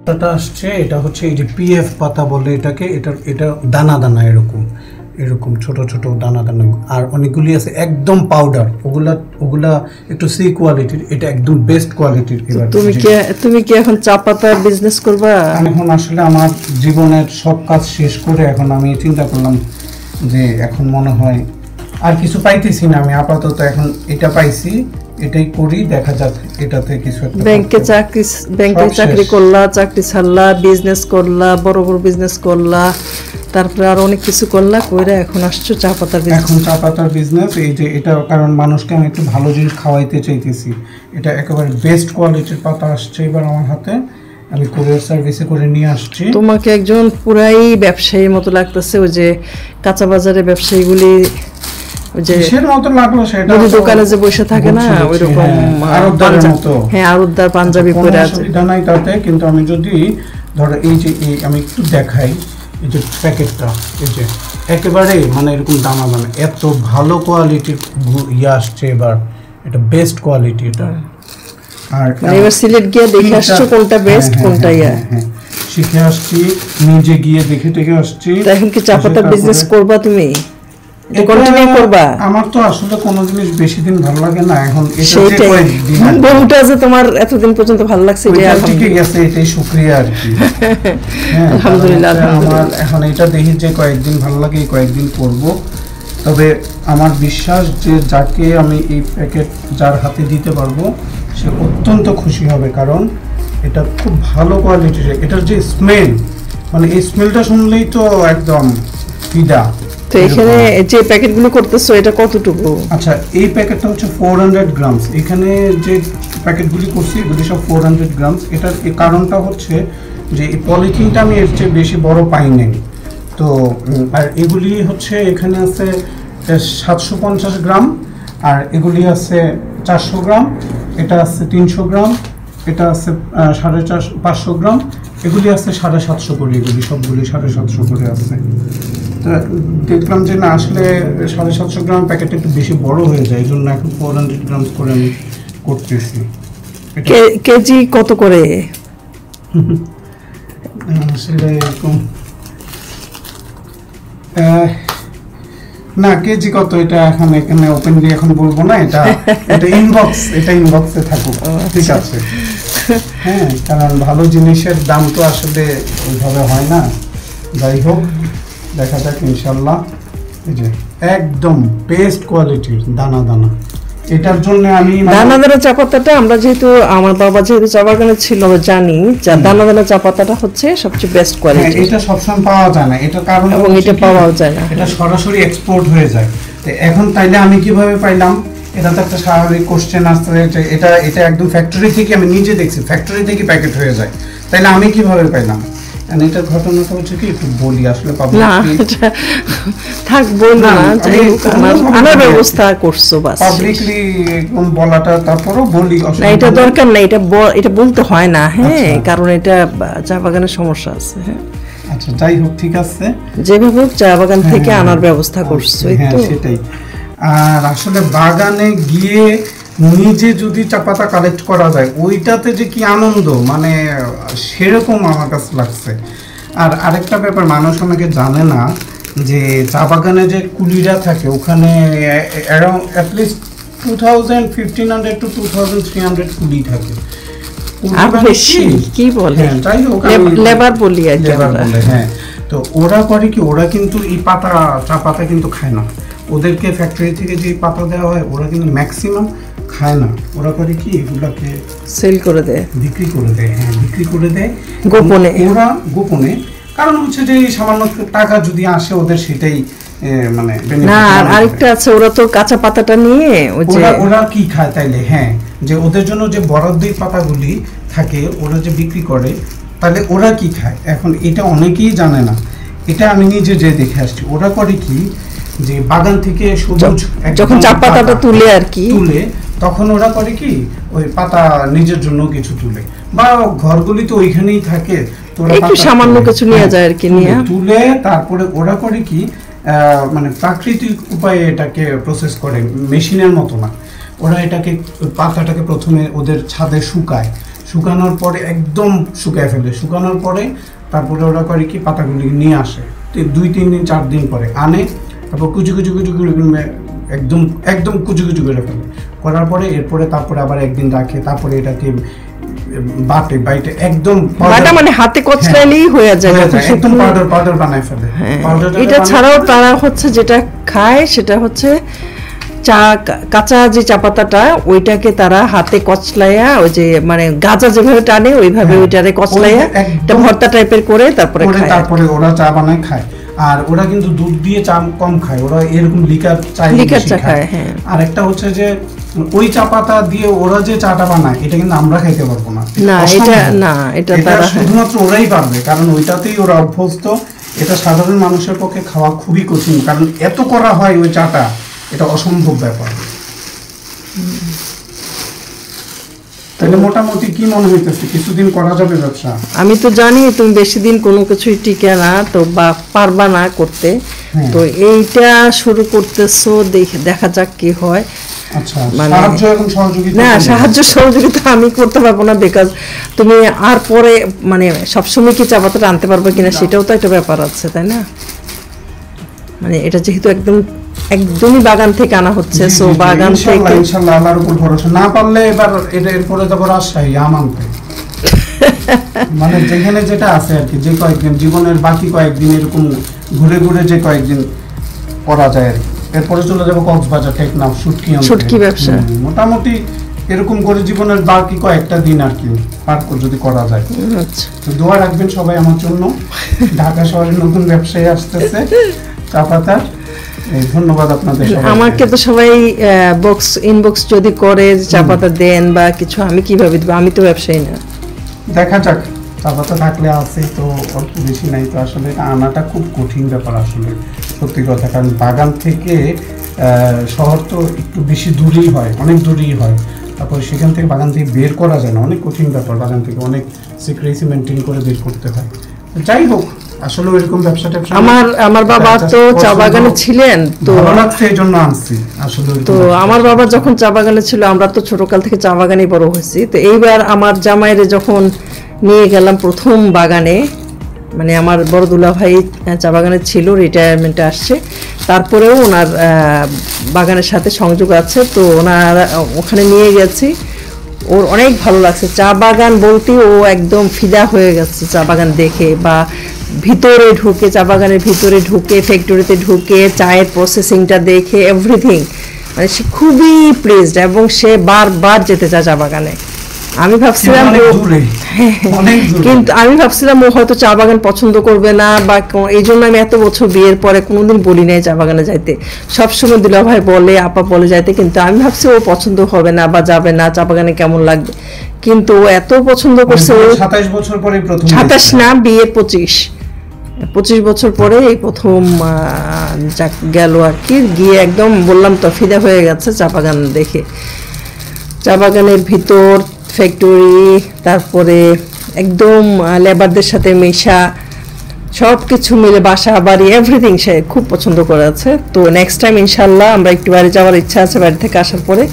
পাতাটা আসছে, এটা হচ্ছে এই যে পিএফ পাতা বলে এটাকে, এটা দানা দানা এরকম এরকম ছোট ছোট দানা দানা, আর অনেকগুলি আছে একদম পাউডার, ওগুলা একটু সি কোয়ালিটির, এটা একদম বেস্ট কোয়ালিটির। তুমি কি এখন চা পাতার বিজনেস করবা? এখন আসলে আমার জীবনের সব কাজ শেষ করে এখন আমি চিন্তা করলাম যে এখন মনে হয় আর কিছু পাইতেছি না, আমি আপাতত এখন এটা পাইছি, এটাই করি, দেখা যাক এটাতে কিছু একটা। ব্যাংকে চাকরি করলা, চাকরি ছাড়লা, বিজনেস করলা, বড় বড় বিজনেস করলা, তারপরে আর অনেক কিছু করলা, কইরা এখন আসছো চা পাতার বিজনেস। এখন চা পাতার বিজনেস, এই যে এটা, কারণ মানুষকে আমি একটু ভালো জিনিস খাওয়াইতে চাইতেছি। এটা একেবারে বেস্ট কোয়ালিটির পাতা আসছে এবার আমার হাতে, আমি কুরিয়ার সার্ভিসে করে নিয়ে আসছি। তোমাকে একজন পুরাই ব্যবসায়ীর মতো লাগতেছে, ওই যে কাঁচা বাজারে ব্যবসায়ীগুলি কিসের মতো লাগলো সেটা, দোকানে যে বসে থাকে না ওইরকম আরবদারের মতো। হ্যাঁ, আরবদার পাঞ্জাবি পরে আছে, এটা নাই তাতে। কিন্তু আমি যদি ধরো এই যে আমি একটু দেখাই, এই যে প্যাকেটটা, এই যে একেবারে মানে এরকম দানা দানা, এত ভালো কোয়ালিটির আসছে এবার, এটা বেস্ট কোয়ালিটি এটা। আর এবার সিলেট গিয়ে দেখে আসছো কোনটা বেস্ট কোনটা শিখে আসছি, নিজে গিয়ে দেখে টেকে আসছি। এখন কি চা পাতার বিজনেস করবা তুমি? আমার তো আসলে কোনো জিনিস বেশি দিন ভালো লাগে না, এখন বউটা যে তোমার এতদিন পর্যন্ত ভালো লাগছে এটাই শুকরিয়া আর কি। আলহামদুলিল্লাহ। আমার এখন এটা দেখি যে কয়েকদিন ভালো লাগে, এই কয়েকদিন করব। তবে আমার বিশ্বাস যে যাকে আমি এই প্যাকেট যার হাতে দিতে পারবো সে অত্যন্ত খুশি হবে, কারণ এটা খুব ভালো কোয়ালিটির। এটার যে স্মেল, মানে এই স্মেলটা শুনলেই তো একদম ফিদা। তো এখানে যে প্যাকেটগুলো করতেছো এটা কতটুকু? আচ্ছা, এই প্যাকেটটা হচ্ছে 400 গ্রামস। এখানে যে প্যাকেটগুলি করছি এগুলি সব 400 গ্রামস। এটার এই কারণটা হচ্ছে যে এই পলিথিনটা আমি এর চেয়ে বেশি বড় পাই নাই। তো আর এগুলি হচ্ছে এখানে আছে 750 গ্রাম, আর এগুলি আছে 400 গ্রাম, এটা আছে 300 গ্রাম, এটা আছে 550 গ্রাম, এগুলি আছে 750 করে, এগুলি সবগুলি 750 করে আছে। তো দেখলাম যে না, আসলে 750 গ্রাম প্যাকেটটা একটু বেশি বড় হয়ে যায়, এই জন্য এখন 400 গ্রাম করে আমি করতেছি। কেজি কত করে? আসলে এরকম না, কেজি কত এটা এখন এখানে ওপেনলি এখন বলবো না, এটা ইনবক্সে থাকুক, ঠিক আছে? হ্যাঁ, কারণ ভালো জিনিসের দাম তো আসলে ওইভাবে হয় না। যাই হোক, দেখা যাক ইনশাল্লাহ। এই যে একদম বেস্ট কোয়ালিটির দানা দানা, এটার জন্য আমি দানা দানা চা পাতাটা, আমরা যেহেতু আমার বাবা যেহেতু চা বাগানে ছিল জানি, দানা দানা চা পাতাটা হচ্ছে সবচেয়ে বেস্ট কোয়ালিটি। এটা সবসময় পাওয়া যায় না, এটা কারণ এবং এটা পাওয়াও যায় না, এটা সরাসরি এক্সপোর্ট হয়ে যায়। তো এখন তাইলে আমি কিভাবে পাইলাম, এটা তো একটা স্বাভাবিক কোশ্চেন আসছে। এটা একদম ফ্যাক্টরি থেকে, আমি নিজে দেখছি ফ্যাক্টরি থেকে প্যাকেট হয়ে যায়, তাইলে আমি কিভাবে পাইলাম? এটার ঘটনাটা হচ্ছে কি, একটু বলি আসলে আনার ব্যবস্থা করছো পাবলিকলি বলাটা, তারপরও বলি, এটা দরকার নাই, এটা বলতে হয় না। হ্যাঁ, কারণ এটা চা বাগানের সমস্যা আছে। হ্যাঁ, আচ্ছা, যাই হোক, ঠিক আছে, যেভাবে চা বাগান থেকে আনার ব্যবস্থা করছো, সেটাই। আর আসলে বাগানে গিয়ে নিজে যদি চা পাতা কালেক্ট করা যায়, ওইটাতে যে কি আনন্দ, মানে সেরকম আমার কাছে লাগছে। আর আরেকটা ব্যাপার, মানুষ অনেকে জানে না যে চা বাগানে যে কুলিরা থাকে ওখানে অ্যারাউন্ড অ্যাটলিস্ট 1500 to 2300 কুলি থাকে। হ্যাঁ, তো ওরা করে কি, ওরা কিন্তু এই চা পাতা কিন্তু খায় না। ওদেরকে ফ্যাক্টরি থেকে যে পাতা দেওয়া হয় ওরা কিন্তু ম্যাক্সিমাম খায় না। ওরা করে কি, এগুলাকে সেল করে দেয়, বিক্রি করে দেয়। হ্যাঁ, বিক্রি করে দেয় গোপনে। ওরা গোপনে, কারণ হচ্ছে যে সামান্য টাকা যদি আসে ওদের, সেটাই মানে না। আর আরেকটা আছে, ওরা তো কাঁচা পাতাটা নিয়ে ওরা কি খায় তাইলে? হ্যাঁ, যে ওদের জন্য যে বরাদ্দ পাতাগুলি থাকে ওরা যে বিক্রি করে, তাহলে ওরা কি খায়? এখন এটা অনেকেই জানে না, এটা আমি নিজে যে দেখে আসছি। ওরা করে কি, যে বাগান থেকে সবুজ যখন চা পাতাটা তুলে আর কি, তুলে তখন ওরা করে কি, ওই পাতা নিজের জন্য কিছু তুলে, বা ঘরগুলি তো ওইখানেই থাকে, তো একটু সামান্য কিছু নিয়ে যায় আর কি, নিয়ে তুলে তারপরে ওরা করে কি, মানে প্রাকৃতিক উপায়ে এটাকে প্রসেস করে, মেশিনের মতো না। ওরা এটাকে পাতাটাকে প্রথমে ওদের ছাদে শুকায়, শুকানোর পরে একদম শুকায় ফেলে, শুকানোর পরে তারপরে ওরা করে কি পাতাগুলি নিয়ে আসে 2-3 দিন 4 দিন পরে আনে, তারপর কুচি কুচি কুচি করে একদম একদম কুচি কুচি করে ফেলে, করার পরে এরপরে তারপরে আবার একদিন রাখে, তারপরে এটাকে বাইটে একদম বাটা মানে হাতে কচলাইলেই হয়ে যায়, একদম পাউডার বানায় ফেলে। এটা ছাড়াও তারা হচ্ছে যেটা খায় সেটা হচ্ছে কাঁচা যে চা পাতাটা ওইটাকে তারা হাতে কচলাইয়া ওই যে মানে গাজা যেভাবে টানে ওইভাবে ওইটারে কচলাইয়া একটা ভর্তা টাইপের করে তারপরে ওরা চা বানায় খায়। আর ওরা কিন্তু দুধ দিয়ে চা কম খায়, ওরা এরকম লিকার চা খায়। আর একটা হচ্ছে যে ওই চা পাতা দিয়ে ওরা যে চাটা বানায় এটা কিন্তু আমরা খাইতে পারবো না, এটা শুধুমাত্র ওরাই পারবে, কারণ ওইটাতেই ওরা অভ্যস্ত। এটা সাধারণ মানুষের পক্ষে খাওয়া খুবই কঠিন, কারণ এত করা হয় ওই চাটা, এটা অসম্ভব ব্যাপার। তাহলে মোটামুটি কি মনে হইতেছে কিছুদিন করা যাবে ব্যবসা? আমি তো জানি তুমি বেশি দিন কোনো কিছুই টিকে না তো বা পারবা না করতে, তো এইটা শুরু করতেছো, দেখা যাক কি হয়। আচ্ছা, সাহায্য এবং সহযোগিতা? না, সাহায্য সহযোগিতা আমি করতে পারবো না, বিকজ তুমি আর পরে মানে সবসময় কি চা পাতাটা আনতে পারবে কিনা সেটাও তো একটা ব্যাপার আছে, তাই না? মানে এটা যেহেতু একদমই বাগান থেকে আনা হচ্ছে, সো বাগান থেকে ইনশাআল্লাহ আল্লাহর উপর ভরসা। না পারলে এবার এটা এরপরে যাব রাজশাহী আম আনতে, মানে যেখানে যেটা আছে আর কি, যে কয়েকদিন জীবনের বাকি কয়েকদিন এরকম ঘুরে ঘুরে যে কয়েকদিন করা যায় আর কি। এরপরে চলে যাবো কক্সবাজার, টেকনাফ, শুটকি ব্যবসা। মোটামুটি এরকম করে জীবনের বাকি কয়েকটা দিন আর কি পার যদি করা যায়। আচ্ছা, তো দোয়া রাখবেন সবাই আমার জন্য। ঢাকা শহরে নতুন ব্যবসায়ী আসতেছে চা পাতার। ধন্যবাদ আপনাদের। আমাকে তো সবাই ইনবক্স যদি করে চা পাতা দেন বা কিছু, আমি কিভাবে দেবো? আমি তো ব্যবসায়ী না। দেখা যাক, চা পাতা থাকলে আছে তো, অল্প বেশি নাই তো। আসলে এটা আনাটা খুব কঠিন ব্যাপার আসলে, সত্যি কথা। কারণ বাগান থেকে শহর তো একটু বেশি দূরেই হয়, অনেক দূরেই হয়। তারপর সেখান থেকে বাগান থেকে বের করা যায় না, অনেক কঠিন ব্যাপার। বাগান থেকে অনেক সিক্রেসি মেনটেন করে বের করতে হয়। যাই হোক, আসলে এরকম ব্যবসাটা আমার বাবা তো চা বাগানে ছিলেন, তো ভালো লাগছে এই জন্য আনছি আসলে। তো আমার বাবা যখন চা বাগানে ছিল, আমরা তো ছোটকাল থেকে চা বাগানে বড় হয়েছি। তো এইবার আমার জামাইরে যখন নিয়ে গেলাম প্রথম বাগানে, মানে আমার বড় দুলা ভাই চা বাগানে ছিল, রিটায়ারমেন্টে আসছে, তারপরেও ওনার বাগানের সাথে সংযোগ আছে, তো ওনার ওখানে নিয়ে গেছি। ওর অনেক ভালো লাগছে চা বাগান বলতে, ও একদম ফিদা হয়ে গেছে চা বাগান দেখে, বা ভিতরে ঢুকে চা বাগানের ভিতরে ঢুকে ফ্যাক্টরিতে ঢুকে চায়ের প্রসেসিংটা দেখে এভরিথিং, মানে সে খুবই প্লিজড এবং সে বারবার যেতে চায় চা বাগানে। আমি ভাবছিলাম ও হয়তো চা বাগান পছন্দ করবে না, বা এই জন্য আমি এত বছর বিয়ের পরে কোনোদিন বলি নাই চা বাগানে যাইতে। সবসময় দুলা ভাই বলে, আপা বলে যাইতে, কিন্তু আমি ভাবছি ও পছন্দ হবে না বা যাবে না, চা বাগানে কেমন লাগবে। কিন্তু ও এত পছন্দ করছে। 27 বছর পরে প্রথম, 27 না, বিয়ে 25 বছর পরে এই প্রথম গেল আর কি। গিয়ে একদম বললাম তো ফিদা হয়ে গেছে চা বাগান দেখে। চা বাগানের ভিতর, ফ্যাক্টরি, তারপরে একদম লেবারদের সাথে মেশা, সব কিছু মিলে বাসা বাড়ি এভরিথিং সে খুব পছন্দ করেছে। তো নেক্সট টাইম ইনশাল্লাহ আমরা একটু বাইরে যাওয়ার ইচ্ছা আছে, বাড়ি থেকে আসার পরে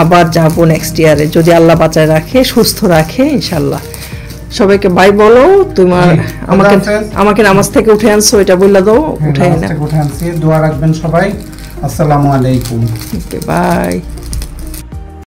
আবার যাব নেক্সট ইয়ারে, যদি আল্লাহ বাঁচায় রাখে, সুস্থ রাখে ইনশাল্লাহ। সবাইকে বাই বলো। তোমার আমাকে নামাজ থেকে উঠে আনছো, এটা বললা দাও। উঠে আনছি, দোয়া রাখবেন সবাই। আসসালামু আলাইকুম, বাই।